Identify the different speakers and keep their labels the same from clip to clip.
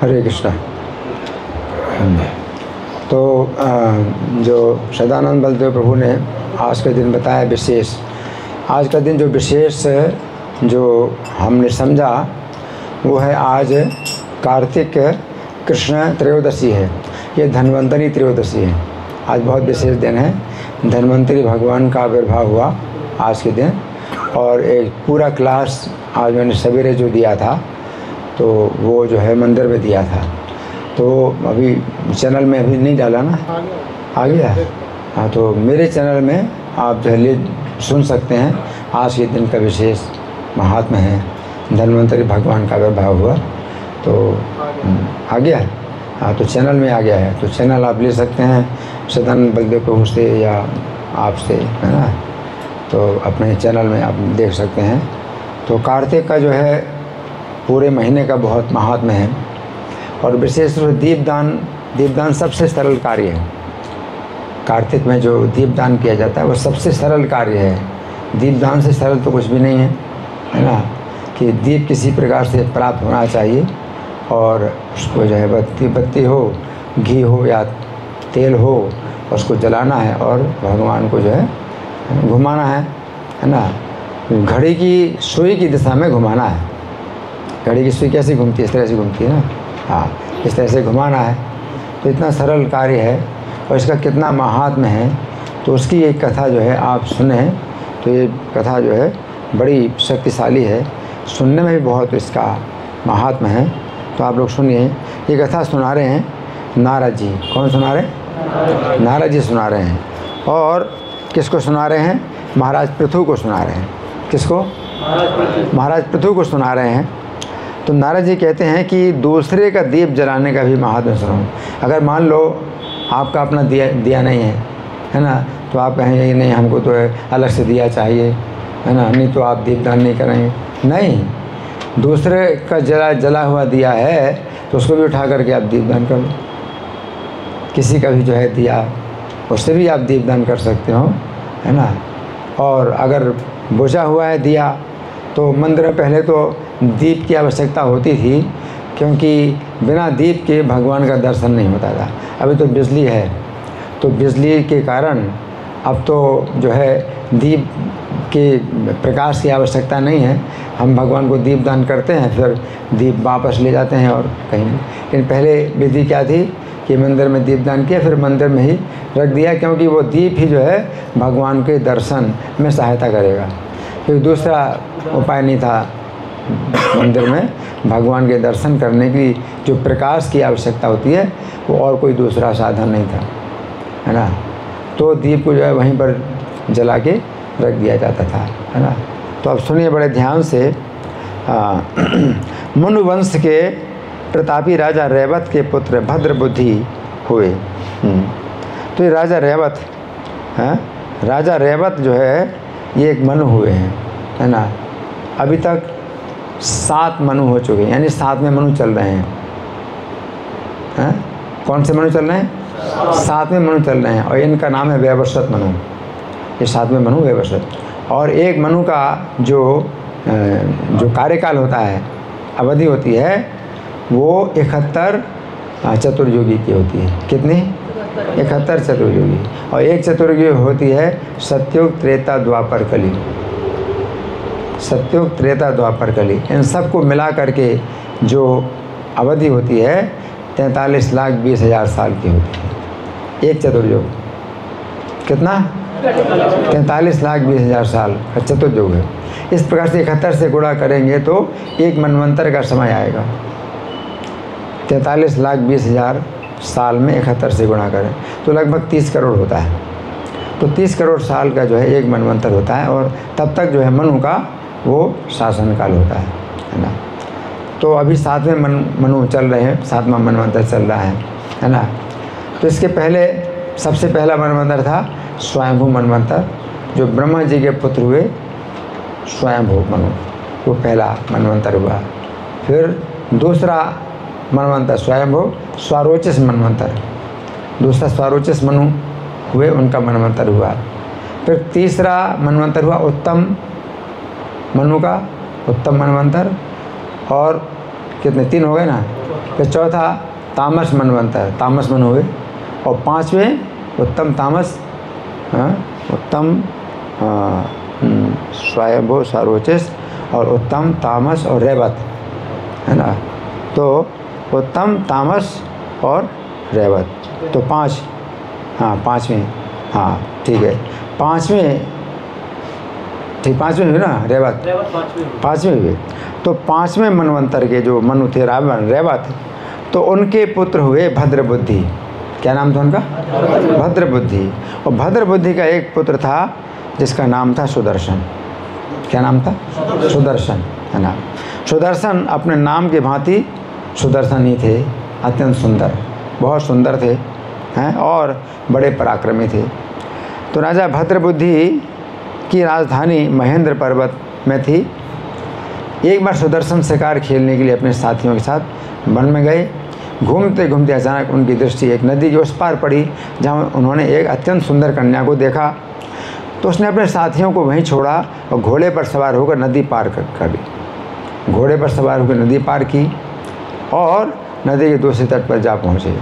Speaker 1: हरे कृष्णा। तो जो सदानंद बलदेव प्रभु ने आज का दिन बताया विशेष, आज का दिन जो विशेष जो हमने समझा वो है आज कार्तिक कृष्ण त्रयोदशी है। ये धन्वंतरी त्रयोदशी है। आज बहुत विशेष दिन है। धन्वंतरी भगवान का आविर्भाव हुआ आज के दिन। और एक पूरा क्लास आज मैंने सवेरे जो दिया था तो वो जो है मंदिर में दिया था। तो अभी चैनल में अभी नहीं डाला ना, आ गया। हाँ, तो मेरे चैनल में आप जो है सुन सकते हैं। आज के दिन का विशेष महात्मा है। धन्वंतरी भगवान का आविर्भाव हुआ तो आ गया है। हाँ, तो चैनल में आ गया है। तो चैनल आप ले सकते हैं सदानंद बलदेव प्रभु से या आपसे, है ना। तो अपने चैनल में आप देख सकते हैं। तो कार्तिक का जो है पूरे महीने का बहुत महात्मा है। और विशेष रूप से दीपदान सबसे सरल कार्य है। कार्तिक में जो दीपदान किया जाता है वो सबसे सरल कार्य है। दीपदान से सरल तो कुछ भी नहीं है ना। कि दीप किसी प्रकार से प्राप्त होना चाहिए और उसको जो है बत्ती हो, घी हो या तेल हो, उसको जलाना है और भगवान को जो है घुमाना है ना। घड़ी की सुई की दिशा में घुमाना है। घड़ी की सुई कैसे घूमती है? इस तरह से घूमती है ना। हाँ, इस तरह से घुमाना है। तो इतना सरल कार्य है और इसका कितना महात्म्य है। तो उसकी एक कथा जो है आप सुने तो ये कथा जो है बड़ी शक्तिशाली है। सुनने में भी बहुत इसका महात्म्य है। तो आप लोग सुनिए। ये कथा सुना रहे हैं नारद जी। कौन सुना रहे हैं? नारद जी सुना रहे हैं। और किसको सुना रहे हैं? महाराज पृथु को सुना रहे हैं। किसको? महाराज पृथु को सुना रहे हैं। तो नारद जी कहते हैं कि दूसरे का दीप जलाने का भी महात्म्य सुनो। अगर मान लो आपका अपना दिया नहीं है ना, तो आप कहेंगे नहीं हमको तो अलग से दिया चाहिए, है ना, नहीं तो आप दीपदान नहीं करेंगे। नहीं, दूसरे का जला हुआ दिया है तो उसको भी उठा करके आप दीपदान कर लो। किसी का भी जो है दिया, उससे भी आप दीपदान कर सकते हो, है ना। और अगर बुझा हुआ है दिया तो मंदिर में पहले तो दीप की आवश्यकता होती थी, क्योंकि बिना दीप के भगवान का दर्शन नहीं होता था। अभी तो बिजली है, तो बिजली के कारण अब तो जो है दीप के प्रकाश की आवश्यकता नहीं है। हम भगवान को दीप दान करते हैं, फिर दीप वापस ले जाते हैं और कहीं। लेकिन पहले विधि क्या थी कि मंदिर में दीप दान किया, फिर मंदिर में ही रख दिया, क्योंकि वो दीप ही जो है भगवान के दर्शन में सहायता करेगा। क्योंकि दूसरा उपाय नहीं था मंदिर में भगवान के दर्शन करने की जो प्रकाश की आवश्यकता होती है, वो और कोई दूसरा साधन नहीं था, है ना। तो दीप को जो है वहीं पर जला के रख दिया जाता था, है ना। तो अब सुनिए बड़े ध्यान से। मनुवंश के प्रतापी राजा रैवत के पुत्र भद्रबुद्धि हुए। तो ये राजा रैवत हैं, राजा रैवत जो है ये एक मनु हुए हैं, है ना। अभी तक 7 मनु हो चुके हैं, यानी 7वें मनु चल रहे हैं। कौन से मनु चल रहे हैं? 7वें मनु चल रहे हैं। और इनका नाम है वैवस्वत मनु। ये 7वें मनु वैवस्वत। और एक मनु का जो कार्यकाल होता है, अवधि होती है, वो 71 चतुर्युगी की होती है। कितनी? 71 चतुर्युगी। और एक चतुर्युगी होती है सतयुग, त्रेता, द्वापर, कली। सतयुग, त्रेता, द्वापर, कली, इन सबको मिला करके जो अवधि होती है 43,20,000 साल की होती है। एक चतुर्युग कितना? 43,20,000 साल का चतुर्युग है। इस प्रकार से 71 से गुणा करेंगे तो एक मनवंतर का समय आएगा। 43,20,000 साल में 71 से गुणा करें तो लगभग 30 करोड़ होता है। तो 30 करोड़ साल का जो है एक मनवंतर होता है। और तब तक जो है मनु का वो शासनकाल होता है ना। तो अभी 7वें मनु चल रहे हैं, 7वां मनवंतर चल रहा है ना। तो इसके पहले सबसे पहला मनवंतर था स्वयंभू मनवंतर, जो ब्रह्मा जी के पुत्र हुए स्वयंभू मनु, वो पहला मनवंतर हुआ। फिर दूसरा मनवंतर स्वयंभू स्वारोचिष मनवंतर, दूसरा स्वारोचिष मनु हुए, उनका मनवंतर हुआ। फिर तीसरा मनवंतर हुआ उत्तम मनु का, उत्तम मनवंतर। और कितने? 3 हो गए ना। फिर चौथा तामस मनवंतर, तामस मन हुए, और पाँचवें उत्तम तामस, उत्तम स्वयंभू सर्वोचिस, और उत्तम तामस और रेवत, है ना। तो उत्तम तामस और रेवत, तो 5, हाँ 5वें, हाँ ठीक है, 5वें, ठीक 5वें हुए ना, रेवत 5वें हुए। तो 5वें मनवंतर के जो मनु थे रावण रेवत, तो उनके पुत्र हुए भद्रबुद्धि। क्या नाम था उनका? भद्रबुद्धि। और भद्रबुद्धि का एक पुत्र था जिसका नाम था सुदर्शन। क्या नाम था? सुदर्शन, है ना। सुदर्शन अपने नाम के भांति सुदर्शन ही थे, अत्यंत सुंदर, बहुत सुंदर थे, हैं, और बड़े पराक्रमी थे। तो राजा भद्रबुद्धि की राजधानी महेंद्र पर्वत में थी। एक बार सुदर्शन शिकार खेलने के लिए अपने साथियों के साथ वन में गए। घूमते घूमते अचानक उनकी दृष्टि एक नदी के उस पार पड़ी जहाँ उन्होंने एक अत्यंत सुंदर कन्या को देखा। तो उसने अपने साथियों को वहीं छोड़ा और घोड़े पर सवार होकर नदी पार कर दी। घोड़े पर सवार होकर नदी पार की और नदी के दूसरे तट पर जा पहुँचे।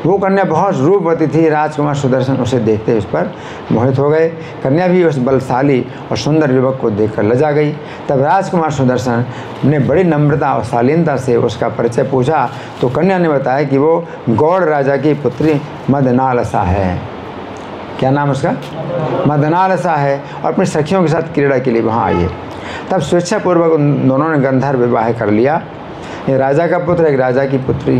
Speaker 1: वो कन्या बहुत रूपवती थी। राजकुमार सुदर्शन उसे देखते उस पर मोहित हो गए। कन्या भी उस बलशाली और सुंदर युवक को देखकर लजा गई। तब राजकुमार सुदर्शन ने बड़ी नम्रता और शालीनता से उसका परिचय पूछा तो कन्या ने बताया कि वो गौड़ राजा की पुत्री मदनालसा है। क्या नाम उसका? मदनालसा है, और अपनी सखियों के साथ क्रीड़ा के लिए वहाँ आई है। तब स्वेच्छापूर्वक उन दोनों ने गंधर्व विवाह कर लिया। एक राजा का पुत्र, एक राजा की पुत्री,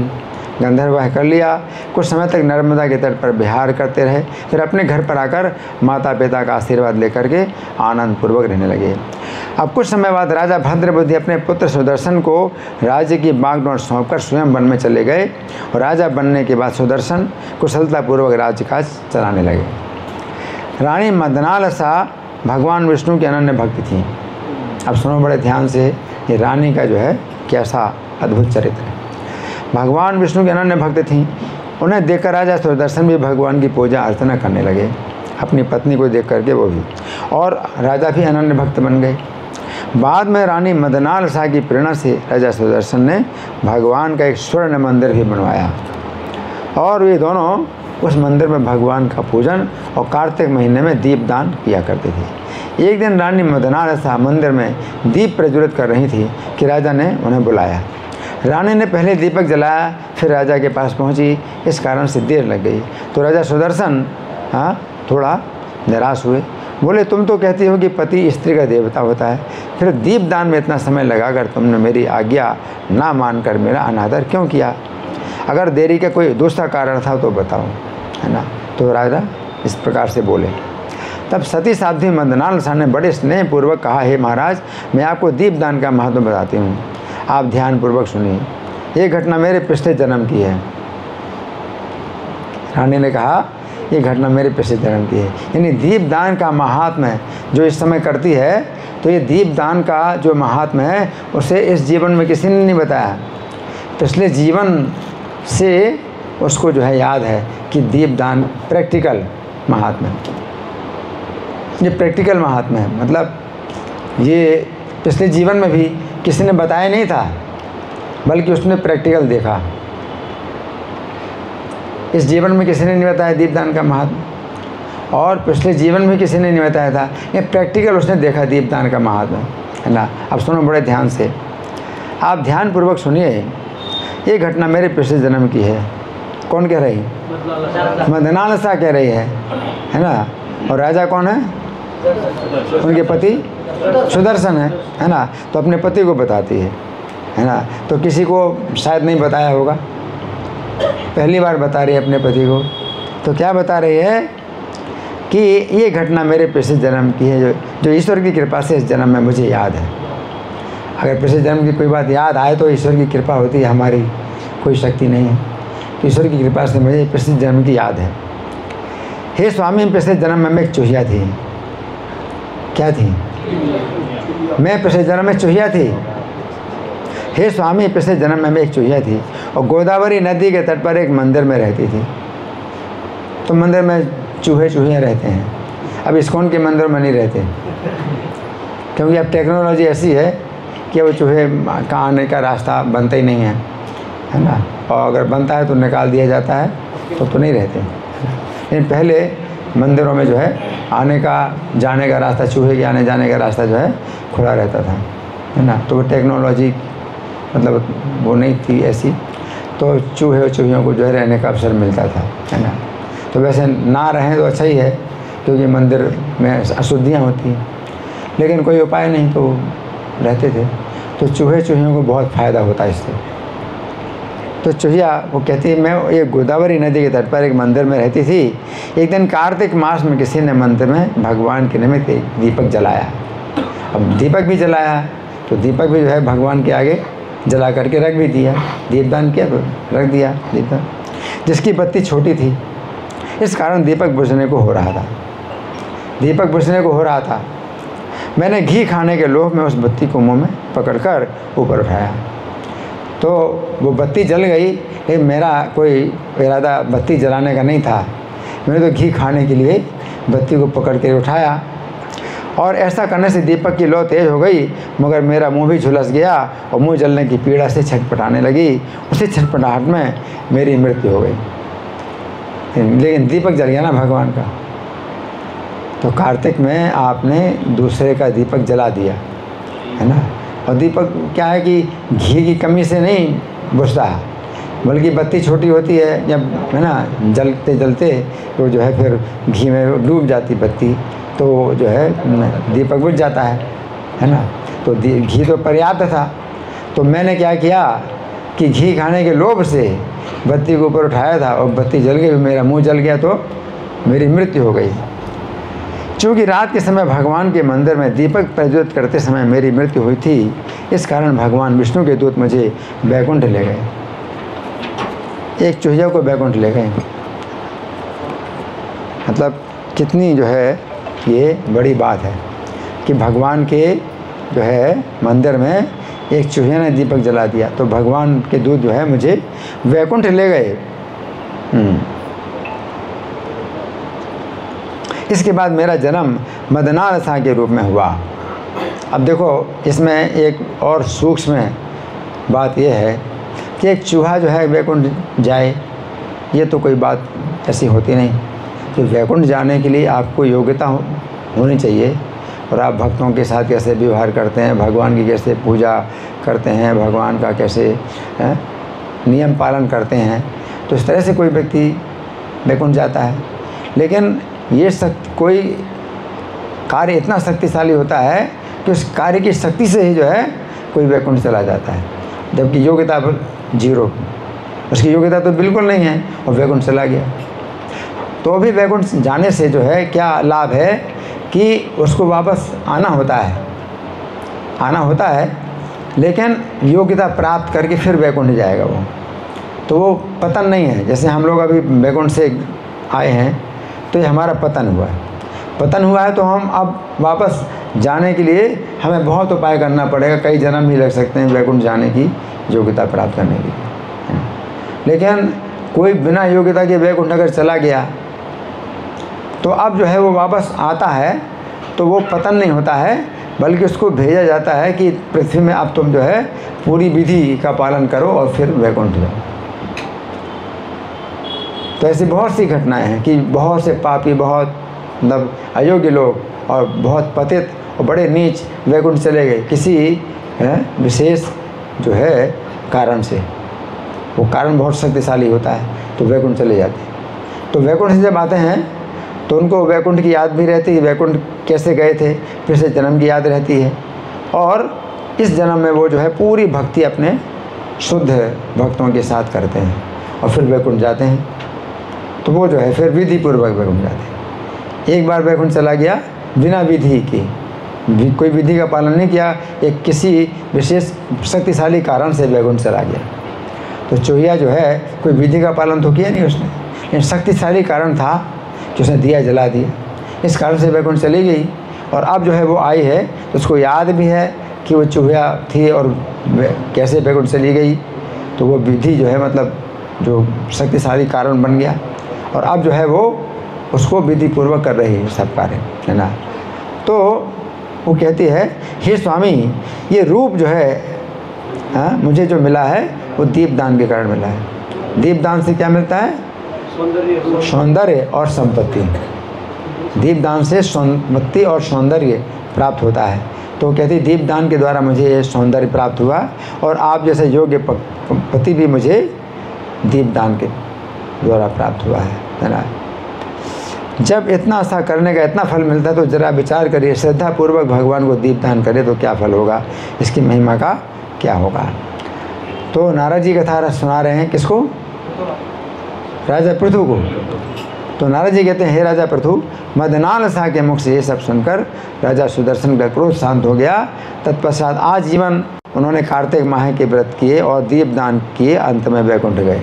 Speaker 1: गंधर्व विवाह कर लिया। कुछ समय तक नर्मदा के तट पर विहार करते रहे। फिर अपने घर पर आकर माता पिता का आशीर्वाद लेकर के आनंद पूर्वक रहने लगे। अब कुछ समय बाद राजा भद्रबुद्धि अपने पुत्र सुदर्शन को राज्य की बागडोर सौंपकर स्वयं वन में चले गए, और राजा बनने के बाद सुदर्शन कुशलतापूर्वक राज्य काज चलाने लगे। रानी मदनालसा भगवान विष्णु की अनन्य भक्त थी। अब सुनो बड़े ध्यान से, ये रानी का जो है कैसा अद्भुत चरित्र है। भगवान विष्णु की अनन्य भक्त थीं। उन्हें देखकर राजा सुदर्शन भी भगवान की पूजा अर्चना करने लगे, अपनी पत्नी को देख करके वो भी, और राजा भी अनन्य भक्त बन गए। बाद में रानी मदनालसा की प्रेरणा से राजा सुदर्शन ने भगवान का एक स्वर्ण मंदिर भी बनवाया, और वे दोनों उस मंदिर में भगवान का पूजन और कार्तिक महीने में दीपदान किया करते थे। एक दिन रानी मदनालसा मंदिर में दीप प्रज्वलित कर रही थी कि राजा ने उन्हें बुलाया। रानी ने पहले दीपक जलाया, फिर राजा के पास पहुंची। इस कारण से देर लग गई। तो राजा सुदर्शन थोड़ा निराश हुए। बोले, तुम तो कहती हो कि पति स्त्री का देवता होता है, फिर दीपदान में इतना समय लगाकर तुमने मेरी आज्ञा ना मानकर मेरा अनादर क्यों किया? अगर देरी का कोई दूसरा कारण था तो बताओ, है ना। तो राजा इस प्रकार से बोले। तब सती साध्वी मदनालसा ने बड़े स्नेहपूर्वक कहा, हे महाराज, मैं आपको दीपदान का महत्व बताती हूँ, आप ध्यानपूर्वक सुनिए। ये घटना मेरे पिछले जन्म की है। रानी ने कहा, ये घटना मेरे पिछले जन्म की है। यानी दीपदान का महात्म्य जो इस समय करती है, तो ये दीपदान का जो महात्म्य है उसे इस जीवन में किसी ने नहीं बताया। पिछले जीवन से उसको जो है याद है कि दीपदान प्रैक्टिकल महात्म्य, ये प्रैक्टिकल महात्म्य है। मतलब ये पिछले जीवन में भी किसी ने बताया नहीं था, बल्कि उसने प्रैक्टिकल देखा। इस जीवन में किसी ने नहीं बताया दीपदान का महात्म्य, और पिछले जीवन में किसी ने नहीं बताया था। ये प्रैक्टिकल उसने देखा दीपदान का महात्म्य, है ना। अब सुनो बड़े ध्यान से, आप ध्यानपूर्वक सुनिए। ये घटना मेरे पिछले जन्म की है। कौन कह रही? मदनालसा कह रही है ना। और राजा कौन है? उनके पति सुदर्शन है ना। तो अपने पति को बताती है ना। तो किसी को शायद नहीं बताया होगा, पहली बार बता रही है अपने पति को। तो क्या बता रही है कि ये घटना मेरे पिछले जन्म की है, जो ईश्वर की कृपा से इस जन्म में मुझे याद है। अगर पिछले जन्म की कोई बात याद आए तो ईश्वर की कृपा होती है, हमारी कोई शक्ति नहीं है। ईश्वर की कृपा से मुझे पिछले जन्म की याद है। हे स्वामी, पिछले जन्म में मैं एक चूहिया थी। क्या थी? मैं पिछले जन्म में चूहिया थी। हे स्वामी, पिछले जन्म में मैं एक चूहिया थी और गोदावरी नदी के तट पर एक मंदिर में रहती थी। तो मंदिर में चूहिया रहते हैं। अब इस्कॉन के मंदिर में नहीं रहते, क्योंकि अब टेक्नोलॉजी ऐसी है कि वो चूहे का आने का रास्ता बनता ही नहीं है। है ना, और अगर बनता है तो निकाल दिया जाता है, तो नहीं रहते। लेकिन पहले मंदिरों में जो है आने का जाने का रास्ता, चूहे के आने जाने का रास्ता जो है खुला रहता था, है ना। तो वो टेक्नोलॉजी मतलब वो नहीं थी ऐसी, तो चूहे और चूहियों को जो है रहने का अवसर मिलता था, है ना। तो वैसे ना रहें तो अच्छा ही है, क्योंकि मंदिर में अशुद्धियाँ होती हैं, लेकिन कोई उपाय नहीं तो रहते थे। तो चूहे चूहियों को बहुत फ़ायदा होता है इससे। तो चूहिया वो कहती है, मैं ये गोदावरी नदी के तट पर एक मंदिर में रहती थी। एक दिन कार्तिक मास में किसी ने मंदिर में भगवान के निमित्त एक दीपक जलाया। अब दीपक भी जलाया तो दीपक भी जो है भगवान के आगे जला करके रख भी दिया, दीपदान किया तो रख दिया दीपक, जिसकी बत्ती छोटी थी। इस कारण दीपक बुझने को हो रहा था। मैंने घी खाने के लोभ में उस बत्ती को मुंह में पकड़कर ऊपर उठाया, तो वो बत्ती जल गई, लेकिन मेरा कोई इरादा बत्ती जलाने का नहीं था। मैंने तो घी खाने के लिए बत्ती को पकड़ के उठाया, और ऐसा करने से दीपक की लौ तेज़ हो गई, मगर मेरा मुंह भी झुलस गया और मुंह जलने की पीड़ा से छटपटाने लगी। उसी छटपटाहट में मेरी मृत्यु हो गई। लेकिन दीपक जल गया ना भगवान का। तो कार्तिक में आपने दूसरे का दीपक जला दिया, है ना। और दीपक क्या है कि घी की कमी से नहीं बुझता है, बल्कि बत्ती छोटी होती है जब, है ना, जलते जलते तो जो है फिर घी में डूब जाती बत्ती, तो जो है दीपक बुझ जाता है ना। तो घी तो पर्याप्त था, तो मैंने क्या किया कि घी खाने के लोभ से बत्ती को ऊपर उठाया था, और बत्ती जल गई, मेरा मुंह जल गया, तो मेरी मृत्यु हो गई। चूँकि रात के समय भगवान के मंदिर में दीपक प्रज्वलित करते समय मेरी मृत्यु हुई थी, इस कारण भगवान विष्णु के दूत मुझे बैकुंठ ले गए। एक चूहिया को बैकुंठ ले गए, मतलब कितनी जो है ये बड़ी बात है कि भगवान के जो है मंदिर में एक चूहिया ने दीपक जला दिया, तो भगवान के दूत जो है मुझे वैकुंठ ले गए। इसके बाद मेरा जन्म मदनारसा के रूप में हुआ। अब देखो इसमें एक और सूक्ष्म बात यह है कि एक चूहा जो है वैकुंठ जाए, ये तो कोई बात ऐसी होती नहीं। तो वैकुंठ जाने के लिए आपको योग्यता होनी चाहिए, और आप भक्तों के साथ कैसे व्यवहार करते हैं, भगवान की कैसे पूजा करते हैं, भगवान का कैसे नियम पालन करते हैं, तो इस तरह से कोई व्यक्ति वैकुंठ जाता है। लेकिन ये कोई कार्य इतना शक्तिशाली होता है कि उस कार्य की शक्ति से ही जो है कोई वैकुंठ चला जाता है, जबकि योग्यता जीरो, उसकी योग्यता तो बिल्कुल नहीं है और वैकुंठ चला गया। तो भी वैकुंठ जाने से जो है क्या लाभ है कि उसको वापस आना होता है, लेकिन योग्यता प्राप्त करके फिर वैकुंठ जाएगा वो, तो वो पतन नहीं है। जैसे हम लोग अभी वैकुंठ से आए हैं, तो ये हमारा पतन हुआ है, तो हम अब वापस जाने के लिए हमें बहुत उपाय करना पड़ेगा, कई जन्म भी लग सकते हैं वैकुंठ जाने की योग्यता प्राप्त करने के लिए। लेकिन कोई बिना योग्यता के वैकुंठ अगर चला गया, तो अब जो है वो वापस आता है, तो वो पतन नहीं होता है, बल्कि उसको भेजा जाता है कि पृथ्वी में अब तुम जो है पूरी विधि का पालन करो और फिर वैकुंठ जाओ। तो ऐसी बहुत सी घटनाएं हैं कि बहुत से पापी, बहुत मतलब अयोग्य लोग और बहुत पतित और बड़े नीच वैकुंठ चले गए किसी विशेष जो है कारण से। वो कारण बहुत शक्तिशाली होता है, तो वैकुंठ चले जाते हैं। तो वैकुंठ से जब आते हैं तो उनको वैकुंठ की याद भी रहती है, वैकुंठ कैसे गए थे, फिर से जन्म की याद रहती है, और इस जन्म में वो जो है पूरी भक्ति अपने शुद्ध भक्तों के साथ करते हैं और फिर वैकुंठ जाते हैं। तो वो जो है फिर विधि पूर्वक वैकुंठ जाते हैं। एक बार वैकुंठ चला गया बिना विधि की, कोई विधि का पालन नहीं किया, एक किसी विशेष शक्तिशाली कारण से वैकुंठ चला गया। तो चूहिया जो है कोई विधि का पालन तो किया नहीं उसने, लेकिन शक्तिशाली कारण था कि उसने दिया जला दिया, इस कारण से वैकुंठ चली गई। और अब जो है वो आई है, तो उसको याद भी है कि वो चूहिया थी और कैसे वैकुंठ चली गई। तो वो विधि जो है मतलब जो शक्तिशाली कारण बन गया, और अब जो है वो उसको विधि पूर्वक कर रही है सब कार्य, है ना। तो वो कहती है, हे स्वामी, ये रूप जो है मुझे जो मिला है वो दीपदान के कारण मिला है। दीपदान से क्या मिलता है? सौंदर्य और संपत्ति। दीपदान से संपत्ति और सौंदर्य प्राप्त होता है। तो कहती दीपदान के द्वारा मुझे ये सौंदर्य प्राप्त हुआ और आप जैसे योग्य पति भी मुझे दीपदान के द्वारा प्राप्त हुआ है ना। जब इतना सा करने का इतना फल मिलता है तो ज़रा विचार करिए, श्रद्धापूर्वक भगवान को दीपदान करे तो क्या फल होगा, इसकी महिमा का क्या होगा। तो नारद जी कथा सुना रहे हैं किसको? राजा पृथु को। तो नारद जी कहते हैं, हे राजा पृथु, मदनालसा के मुख से ये सब सुनकर राजा सुदर्शन का क्रोध शांत हो गया। तत्पश्चात आजीवन उन्होंने कार्तिक माह के व्रत किए और दीपदान किए, अंत में वैकुंठ गए।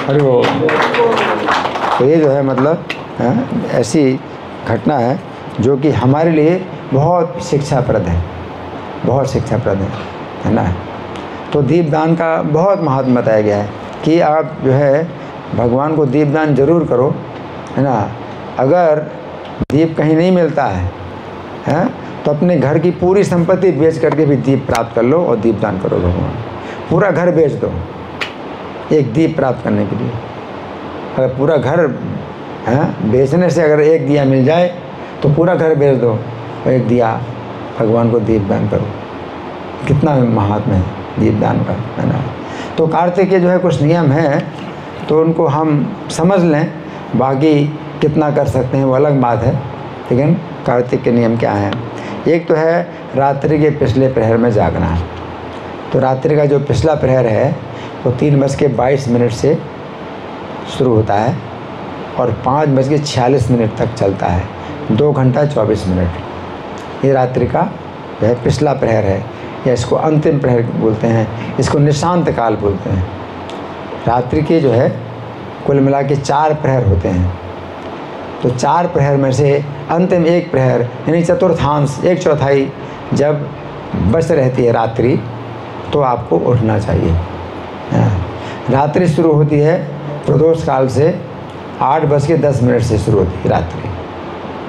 Speaker 1: अरे वो तो ये जो है मतलब ऐसी घटना है जो कि हमारे लिए बहुत शिक्षाप्रद है, बहुत शिक्षाप्रद है ना। तो दीपदान का बहुत महत्व बताया गया है कि आप जो है भगवान को दीपदान जरूर करो, है ना। अगर दीप कहीं नहीं मिलता है तो अपने घर की पूरी संपत्ति बेच करके भी दीप प्राप्त कर लो और दीपदान करो भगवान। पूरा घर बेच दो एक दीप प्राप्त करने के लिए। अगर पूरा घर बेचने से अगर एक दिया मिल जाए तो पूरा घर बेच दो और एक दिया भगवान को दीपदान करो। कितना महात्मा है दीपदान का, है ना। तो कार्तिक के जो है कुछ नियम हैं तो उनको हम समझ लें, बाकी कितना कर सकते हैं वो अलग बात है। लेकिन कार्तिक के नियम क्या हैं? एक तो है रात्रि के पिछले प्रहर में जागना। तो रात्रि का जो पिछला प्रहर है वो 3:22 से शुरू होता है और 5:46 तक चलता है। 2 घंटा 24 मिनट ये रात्रि का जो है पिछला प्रहर है, या इसको अंतिम प्रहर बोलते हैं, इसको निशांत काल बोलते हैं। रात्रि के जो है कुल मिला के 4 प्रहर होते हैं। तो 4 प्रहर में से अंतिम एक प्रहर यानी चतुर्थांश 1/4 जब बच रहती है रात्रि तो आपको उठना चाहिए। रात्रि शुरू होती है प्रदोष काल से 8:10 से शुरू होती है रात्रि।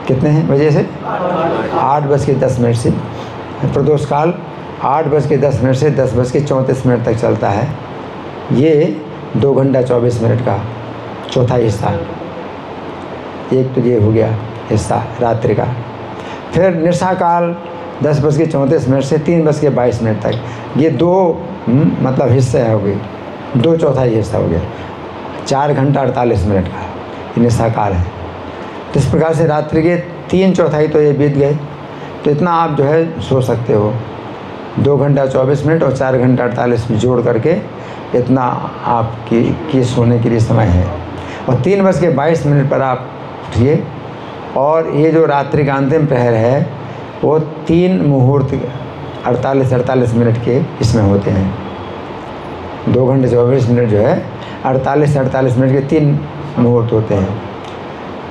Speaker 1: कितने हैं बजे से? 8:10 से। प्रदोष काल 8:10 से 10:34 तक चलता है। ये 2 घंटा 24 मिनट का चौथा हिस्सा। एक तो ये हो गया हिस्सा रात्रि का। फिर निशा काल 10:34 से 3:22 तक, ये 2 मतलब हिस्से हो गए, 2/4 हिस्सा हो गया। 4 घंटा 48 मिनट का ये निशा काल है। तो इस प्रकार से रात्रि के 3/4 तो ये बीत गए। तो इतना आप जो है सो सकते हो। 2 घंटा 24 मिनट और 4 घंटा 48 में जोड़ करके इतना आपकी सोने के लिए समय है। और 3:22 पर आप उठिए। और ये जो रात्रि का अंतिम प्रहर है वो 3 मुहूर्त 48 मिनट के इसमें होते हैं। 2 घंटे 24 मिनट जो है 48 मिनट के 3 मुहूर्त होते हैं।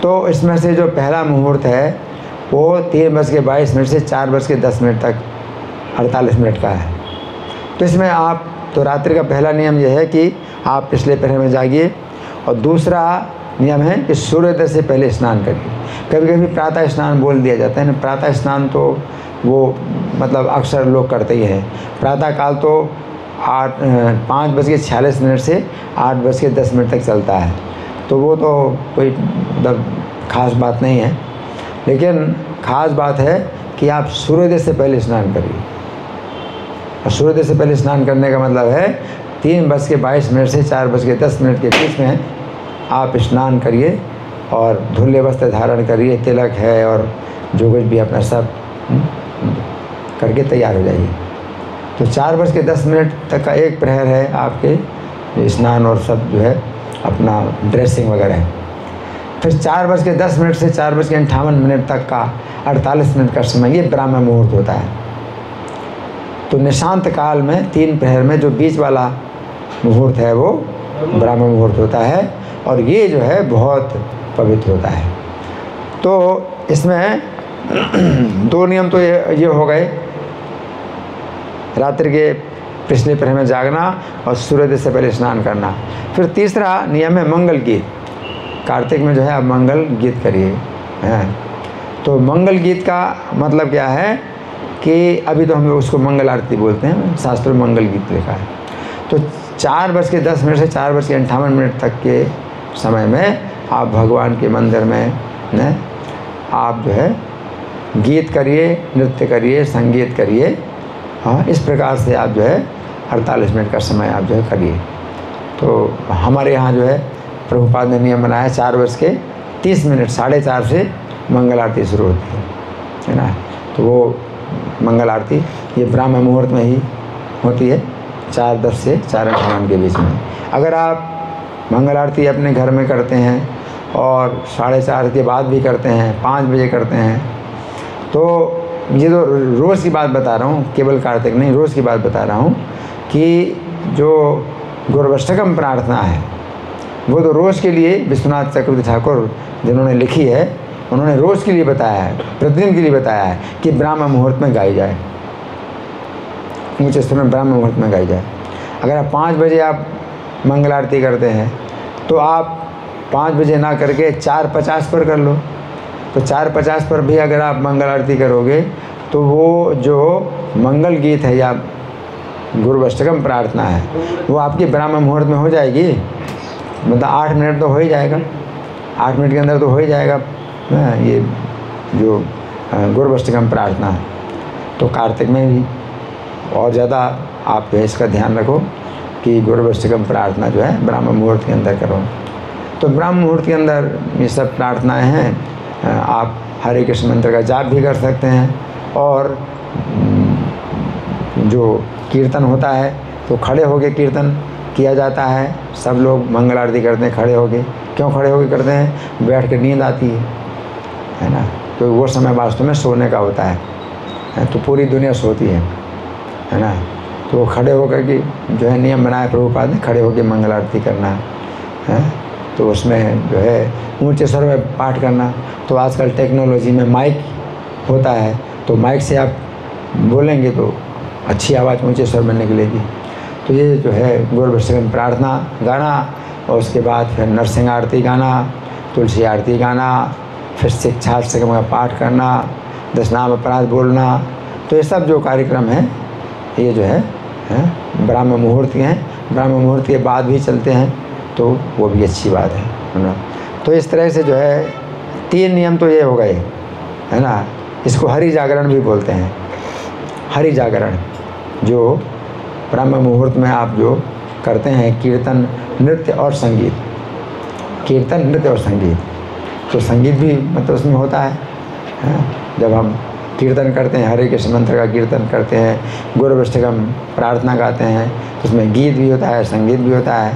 Speaker 1: तो इसमें से जो पहला मुहूर्त है वो 3:22 से 4:10 तक 48 मिनट का है। तो इसमें आप तो रात्रि का पहला नियम यह है कि आप पिछले प्रहर में जागिए। और दूसरा नियम है कि सूर्योदय से पहले स्नान करिए। कभी कभी प्रातः स्नान बोल दिया जाता है ना। प्रातः स्नान तो वो मतलब अक्सर लोग करते ही हैं। प्रातः काल तो 5:46 से 8:10 तक चलता है। तो वो तो कोई मतलब ख़ास बात नहीं है, लेकिन ख़ास बात है कि आप सूर्योदय से पहले स्नान करिए। और सूर्योदय से पहले स्नान करने का मतलब है 3:22 से 4:10 के बीच में आप स्नान करिए और धुले वस्त्र धारण करिए, तिलक है और जो कुछ भी अपना सब करके तैयार हो जाइए। तो 4:10 तक का एक प्रहर है आपके स्नान और सब जो है अपना ड्रेसिंग वगैरह है। फिर 4:10 से 4:58 तक का 48 मिनट का समय ये ब्राह्मण मुहूर्त होता है। तो निशांत काल में 3 प्रहर में जो बीच वाला मुहूर्त है वो ब्राह्मण मुहूर्त होता है और ये जो है बहुत पवित्र होता है। तो इसमें 2 नियम तो ये हो गए, रात्रि के पिछले प्रहर में जागना और सूर्योदय से पहले स्नान करना। फिर तीसरा नियम है मंगल गीत। कार्तिक में जो है आप मंगल गीत करिए हैं। तो मंगल गीत का मतलब क्या है कि अभी तो हम लोग उसको मंगल आरती बोलते हैं, शास्त्र में मंगल गीत लिखा है। तो 4:10 से 4:58 तक के समय में आप भगवान के मंदिर में न आप जो है गीत करिए, नृत्य करिए, संगीत करिए। हाँ, इस प्रकार से आप जो है 48 मिनट का समय आप जो है करिए। तो हमारे यहाँ जो है प्रभुपाद ने नियम बनाया 4:30 4:30 से मंगल आरती शुरू होती है ना। तो वो मंगल आरती ये ब्राह्म मुहूर्त में ही होती है, 4:10 से 4:58 के बीच में। अगर आप मंगल आरती अपने घर में करते हैं और 4:30 के बाद भी करते हैं, 5 बजे करते हैं, तो ये तो रोज़ की बात बता रहा हूँ, केवल कार्तिक नहीं, रोज़ की बात बता रहा हूँ कि जो गौरवाष्टकम प्रार्थना है वो तो रोज़ के लिए विश्वनाथ चक्रवर्ती ठाकुर जिन्होंने लिखी है उन्होंने रोज़ के लिए बताया है, प्रतिदिन के लिए बताया है कि ब्राह्म मुहूर्त में गाई जाए, ऊँचे स्तर में ब्राह्म मुहूर्त में गाई जाए। अगर आप 5 बजे आप मंगल आरती करते हैं तो आप 5 बजे ना करके 4:50 पर कर लो। तो 4:50 पर भी अगर आप मंगल आरती करोगे तो वो जो मंगल गीत है या गुरुवष्टकम प्रार्थना है वो आपकी ब्राह्म मुहूर्त में हो जाएगी। मतलब 8 मिनट तो हो ही जाएगा, 8 मिनट के अंदर तो हो ही जाएगा ये जो गुरुवष्टकम प्रार्थना है। तो कार्तिक में भी और ज़्यादा आप जो है इसका ध्यान रखो कि गुरुवष्टकम प्रार्थना जो है ब्राह्म मुहूर्त के अंदर करो। तो ब्राह्म मुहूर्त के अंदर ये सब प्रार्थनाएं हैं। आप हरे कृष्ण मंत्र का जाप भी कर सकते हैं और जो कीर्तन होता है तो खड़े होके कीर्तन किया जाता है। सब लोग मंगल आरती करते हैं खड़े होके। क्यों खड़े होके करते हैं? बैठ के नींद आती है ना। तो वो समय वास्तव में सोने का होता है तो पूरी दुनिया सोती है ना। तो वो खड़े होकर के जो है नियम बनाया प्रभुपाद ने, खड़े होकर मंगल आरती करना है। तो उसमें जो है ऊंचे स्वर में पाठ करना। तो आजकल टेक्नोलॉजी में माइक होता है तो माइक से आप बोलेंगे तो अच्छी आवाज़ ऊंचे स्वर में निकलेगी। तो ये जो है गुरुवष्टकम प्रार्थना गाना और उसके बाद फिर नरसिंह आरती गाना, तुलसी आरती गाना, फिर शिक्षाष्टकम का पाठ करना, 10 नाम अपराध बोलना। तो ये सब जो कार्यक्रम है ये जो है ब्राह्म मुहूर्त के हैं। ब्राह्म मुहूर्त के बाद भी चलते हैं तो वो भी अच्छी बात है ना। तो इस तरह से जो है 3 नियम तो ये हो गए है ना। इसको हरि जागरण भी बोलते हैं। हरि जागरण जो ब्राह्म मुहूर्त में आप जो करते हैं कीर्तन, नृत्य और संगीत, कीर्तन, नृत्य और संगीत। तो संगीत भी मतलब उसमें होता है। जब हम कीर्तन करते हैं, हरे कृष्ण मंत्र का कीर्तन करते हैं, गुरुवष्टकम प्रार्थना गाते हैं तो उसमें गीत भी होता है, संगीत भी होता है।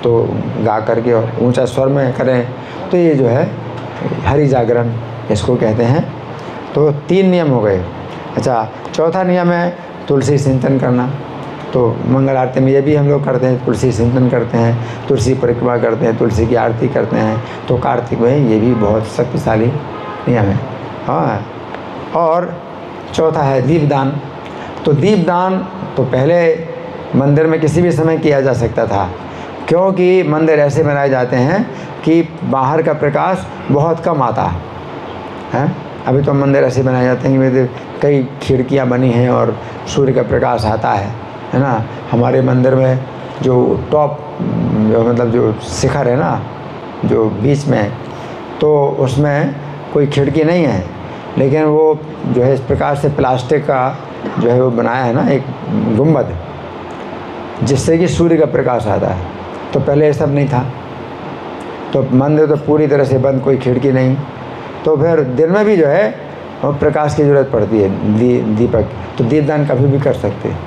Speaker 1: तो गा करके ऊंचा स्वर में करें तो ये जो है हरि जागरण इसको कहते हैं। तो 3 नियम हो गए। अच्छा, चौथा नियम है तुलसी सिंचन करना। तो मंगल आरती में ये भी हम लोग करते हैं, तुलसी सिंचन करते हैं, तुलसी परिक्रमा करते हैं, तुलसी की आरती करते हैं। तो कार्तिक में ये भी बहुत शक्तिशाली नियम है। हाँ, और चौथा है दीपदान। तो दीपदान तो पहले मंदिर में किसी भी समय किया जा सकता था, क्योंकि मंदिर ऐसे बनाए जाते हैं कि बाहर का प्रकाश बहुत कम आता है। अभी तो मंदिर ऐसे बनाए जाते हैं कि कई खिड़कियां बनी हैं और सूर्य का प्रकाश आता है ना। हमारे मंदिर में जो टॉप मतलब जो शिखर है ना, जो बीच में, तो उसमें कोई खिड़की नहीं है, लेकिन वो जो है इस प्रकार से प्लास्टिक का जो है वो बनाया है ना एक गुंबद, जिससे कि सूर्य का प्रकाश आता है। तो पहले ये सब नहीं था। तो मंदिर तो पूरी तरह से बंद, कोई खिड़की नहीं। तो फिर दिन में भी जो है वो प्रकाश की ज़रूरत पड़ती है, दीपक। तो दीपदान कभी भी कर सकते हैं।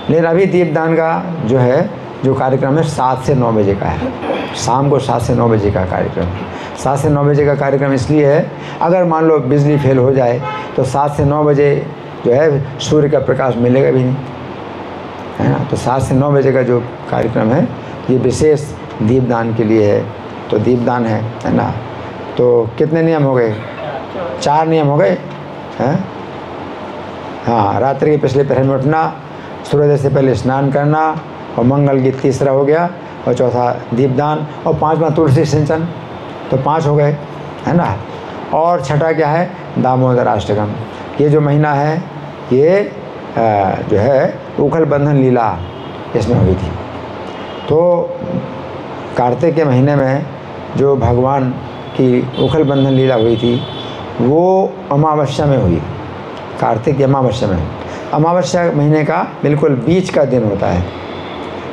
Speaker 1: लेकिन अभी दीपदान का जो है जो कार्यक्रम है 7 से 9 बजे का है। शाम को 7 से 9 बजे का कार्यक्रम है। 7 से 9 बजे का कार्यक्रम इसलिए है, अगर मान लो बिजली फेल हो जाए तो 7 से 9 बजे जो है सूर्य का प्रकाश मिलेगा भी नहीं, है ना। तो 7 से 9 बजे का जो कार्यक्रम है ये विशेष दीपदान के लिए है। तो दीपदान है ना। तो कितने नियम हो गए? 4 नियम हो गए हैं। हाँ, रात्रि के पिछले पहर में उठना, सूर्योदय से पहले स्नान करना, और मंगल गीत तीसरा हो गया, और चौथा दीपदान, और 5वां तुलसी सिंचन। तो 5 हो गए, है ना। और छठा क्या है? दामोदर अष्टकम। ये जो महीना है ये जो है उखल बंधन लीला इसमें हुई थी, तो कार्तिक के महीने में जो भगवान की उखल बंधन लीला हुई थी वो अमावस्या में हुई, कार्तिक की अमावस्या में। अमावस्या महीने का बिल्कुल बीच का दिन होता है,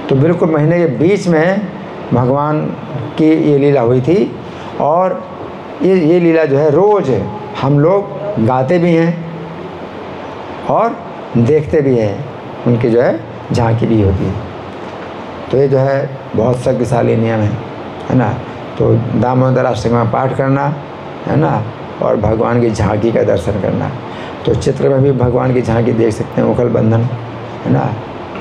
Speaker 1: तो बिल्कुल महीने के बीच में भगवान की ये लीला हुई थी। और ये लीला जो है रोज़ हम लोग गाते भी हैं और देखते भी हैं, उनकी जो है झांकी भी होती है। तो ये जो है बहुत शक्तिशाली नियम है ना। तो दामोदर अष्टकम पाठ करना है ना, और भगवान की झांकी का दर्शन करना। तो चित्र में भी भगवान की झांकी देख सकते हैं, उखल बंधन है ना।